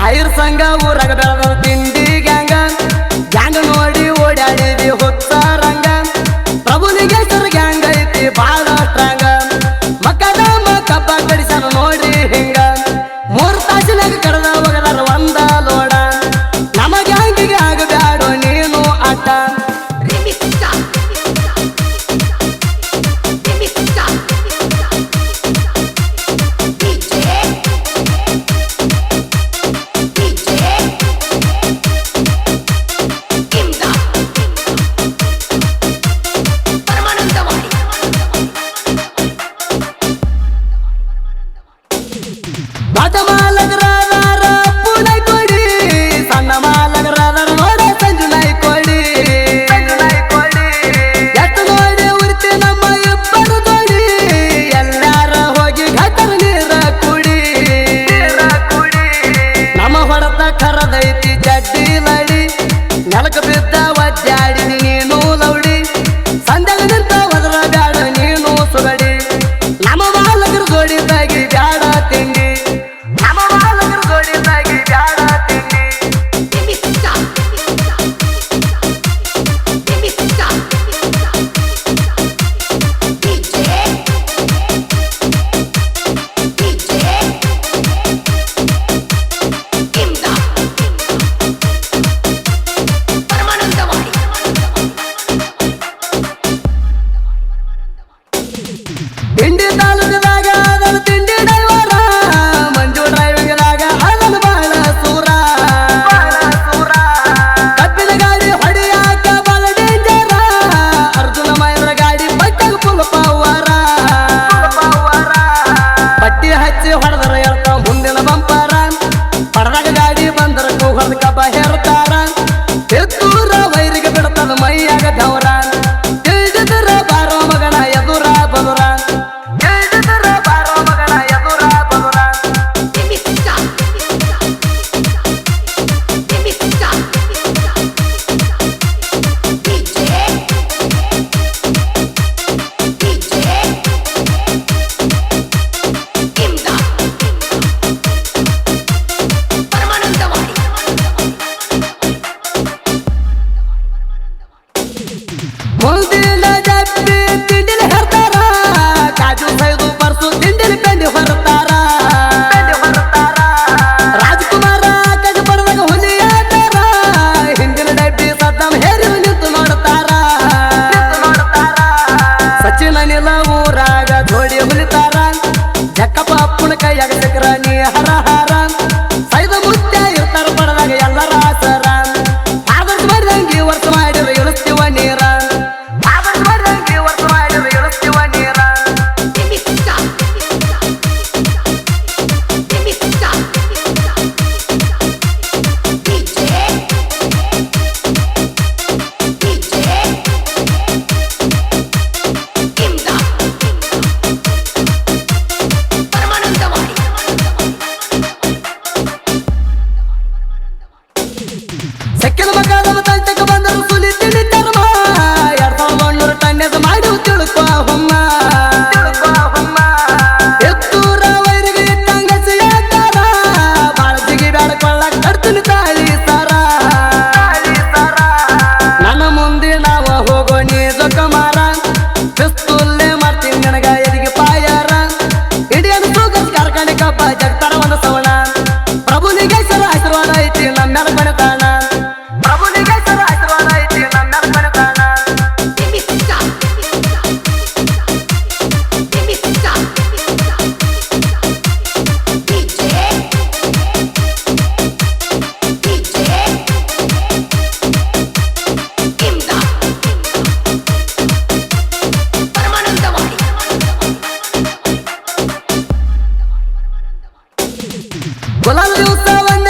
ಆಯುರ್ ಸಂಘ ಊರಾಗ ಬೆಳೆದ ತಿಂಡಿ ಗ್ಯಾಂಗ ಗ್ಯಾಂಗ ನೋಡಿ ಓಡಾಡಿದಿ ಹೊತ್ತ ರಂಗ ಪ್ರಭುಲಿಂಗೇಶ್ವರ ಗ್ಯಾಂಗ್ ಐತಿ ಬಾಳ ಸ್ಟ್ರಾಂಗ ಮಕ್ಕಳ ಕಬ್ಬ ಕಡಿಸನ ನೋಡಿ ಹಿಂಗ 3 ತಾಸಿನಾಗ ಕಡದ ಹೋಗದಾರ ಒಂದ ಲೋಡ ನಮ್ಮ ಗ್ಯಾಂಗಿಗೆ ಆಗಬ್ಯಾಡೋ ನೀನು ಆಟ ದೊಡ್ಡ ಮಾಲಗರಾದಾರ ಪುಣೈ ಕೊಡಿ ಸಣ್ಣ ಮಾಲಗರಾದಾರ ನೋಡ ಸಂಜುನೈ ಕೊಡಿ ಎತ್ತು ನೋಡಿ ಉರ್ತಿ ನಮ್ಮ ಇಬ್ಬರು ತೋಡಿ ಎಲ್ಲಾರ ಹೋಗಿ ಘಟರ ನೀರ ಕುಡಿ ನಮ್ಮ ಹೊಡೆತ ಕರದೈತಿ ಜಡ್ಡಿ ಲಡಿ ನೆಲಕ ಬಿದ್ದ ಒದ್ದಾಡಿ ನೀನು ಲೌಡಿ ಸಂದಾಗ ನಿಂತ ಒದರ ಬ್ಯಾಡ ನೀನು ಸುಗಡಿ ನಮ್ಮ ಮಾಲಗರ ಜೋಡಿದಾಗಿ ಬ್ಯಾಡ ತಿಂಡಿ ತಿಂಡಿ ತಾಲೂಕದಾಗ ಅದರ ತಿಂಡಿ ಡೈವರ ಮಂಜು ಡ್ರೈವಿಂಗ್ದಾಗ ಅದನ್ನು ಬಾಳ ಸೂರ ಕಬ್ಬಿನ ಗಾಡಿ ಹೊಡಿಯಾಕ ಬಾಳ ಡೇಂಜರ ಅರ್ಜುನ ಮೈದ್ರ ಗಾಡಿ ಬಟ್ಟಾಗ ಫುಲ್ ಪವರ ಪಟ್ಟಿ ಹಚ್ಚಿ ಹೊಡೆದರ ಹೇಳ್ತಾವ ಮುಂದಿನ ಬಂಪರ ಪಡದಾಗ ಗಾಡಿ ಬಂದರ ಕೂಗದ ಕಬ್ಬ ಹೇರ್ತಾರ ಎತ್ತೂರ ವೈರಿಗೆ ಬಿಡ್ತದ ಮೈಯಾಗ ಧವರ ತಿಳಿದಿದ್ರ ಬಾರೋ ಮಗನ ಎದುರ ಬದುರ ಮುಂದಿನ ಜಪ್ಪಿ ತಿಂಡಿಲಿ ಹರ್ತಾರ ಕಾಜು ಸೈದು ಪರ್ಸು ತಿಂಡಿಲಿ ಪೆಂಡಿ ಹೊರತಾರ ರಾಜ್ಕುಮಾರ ಕಜ ಪಡೆದಾಗ ಹುಲಿ ಆಟಾರ ಹಿಂದಿನ ಡಬ್ಬಿ ಸದ್ದಾಮ್ ಹೇರಿ ನಿಂತು ನೋಡ್ತಾರ ಸಚಿನ ನಿಲ ಊರಾಗ ಜೋಡಿ ಹುಲಿತಾರ ಜಕ್ಕಪ್ಪ ಅಪ್ಪನ ಕೈಯಾಗ ಸಿಕ್ರ ನೀ ಹರ ಹಾರ ಸೈದ ಮುತ್ಯ ಇರ್ತಾರ ಪಡೆದಾಗ ಎಲ್ಲರ ಆಸರ ಆದರ್ಶ ಬರ್ದಂಗಿ ವರ್ಷ ಮಾಡಿರ ಇಳಿಸ್ತೀವ ನೀರ ಸೆಕ್ಕಿನ ಮಕ್ಕಳ ತಂಟಕ್ಕೆ ಬಂದರು ಸುಲಿ ತಿಳಿ ಚರ್ಮ 2100 ಟನ್ನೆದು ಮಾಡಿ ತಿಳ್ಕೊ ಹುಮ್ಮ ಎತ್ತೂರ ವೈರಿಗೆ ಇಟ್ಟಂಗ ಸಿಯಾತಾರ ಬಾಳ ಜಿಗಿ ಬ್ಯಾಡ ಕೊಳ್ಳ ಕಡ್ತೀನಿ ತಾಳಿ ಸರ ನನ್ನ ಮುಂದೆ ನಾವ ಹೋಗೋ ನೀ ಜೊಕ್ಕಮಾರ ಪಿಸ್ತೂಲ್ಲೆ ಮಾಡ್ತೀನಿ ನನಗ ಎದಿಗೆ ಪಾಯಾರ ಇಂಡಿಯನ್ ಶುಗರ್ಸ್ ಕಾರ್ಖಾನೆ ಕಬ್ಬ ಜಗ್ತಾರ ಒಂದು ಸವಣ ಪ್ರಭುಲಿಂಗೇಶ್ವರ ಆಶೀರ್ವಾದ ಐತಿ ನಮ್ಮ ಬಣತಾಣ ಗುಲಾಲ್ ದಿವಸ ಒಂದೇ